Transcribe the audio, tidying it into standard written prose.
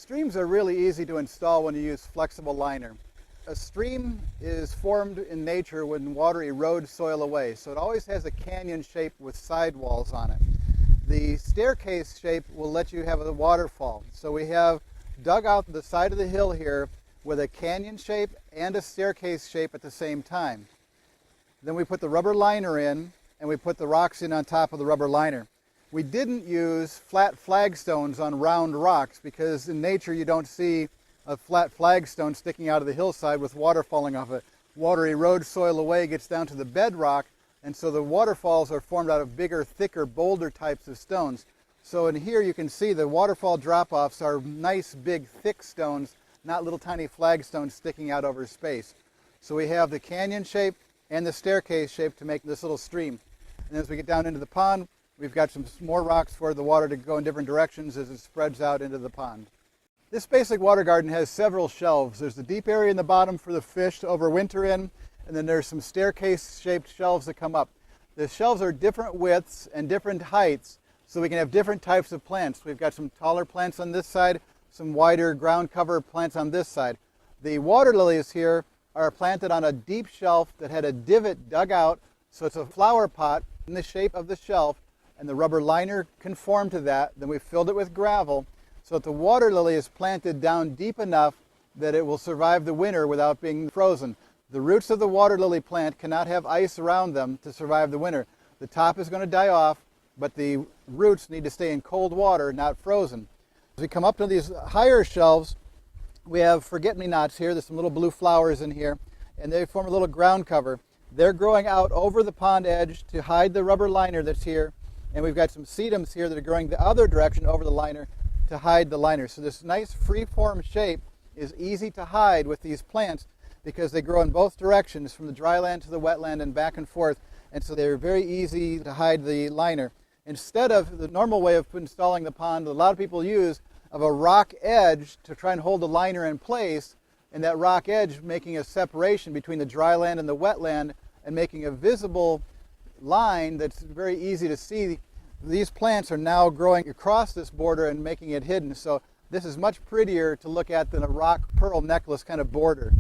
Streams are really easy to install when you use flexible liner. A stream is formed in nature when water erodes soil away, so it always has a canyon shape with sidewalls on it. The staircase shape will let you have a waterfall. So we have dug out the side of the hill here with a canyon shape and a staircase shape at the same time. Then we put the rubber liner in, and we put the rocks in on top of the rubber liner. We didn't use flat flagstones on round rocks because in nature you don't see a flat flagstone sticking out of the hillside with water falling off it. Water erodes soil away, gets down to the bedrock, and so the waterfalls are formed out of bigger, thicker, boulder types of stones. So in here you can see the waterfall drop-offs are nice, big, thick stones, not little tiny flagstones sticking out over space. So we have the canyon shape and the staircase shape to make this little stream. And as we get down into the pond, we've got some more rocks for the water to go in different directions as it spreads out into the pond. This basic water garden has several shelves. There's the deep area in the bottom for the fish to overwinter in, and then there's some staircase-shaped shelves that come up. The shelves are different widths and different heights, so we can have different types of plants. We've got some taller plants on this side, some wider ground cover plants on this side. The water lilies here are planted on a deep shelf that had a divot dug out, so it's a flower pot in the shape of the shelf, and the rubber liner conformed to that. Then we filled it with gravel so that the water lily is planted down deep enough that it will survive the winter without being frozen. The roots of the water lily plant cannot have ice around them to survive the winter. The top is going to die off, but the roots need to stay in cold water, not frozen. As we come up to these higher shelves, we have forget-me-nots here. There's some little blue flowers in here, and they form a little ground cover. They're growing out over the pond edge to hide the rubber liner that's here, and we've got some sedums here that are growing the other direction over the liner to hide the liner. So this nice free-form shape is easy to hide with these plants because they grow in both directions, from the dry land to the wetland and back and forth, and so they're very easy to hide the liner. Instead of the normal way of installing the pond a lot of people use of a rock edge to try and hold the liner in place, and that rock edge making a separation between the dry land and the wetland and making a visible line that's very easy to see. These plants are now growing across this border and making it hidden, so this is much prettier to look at than a rock pearl necklace kind of border.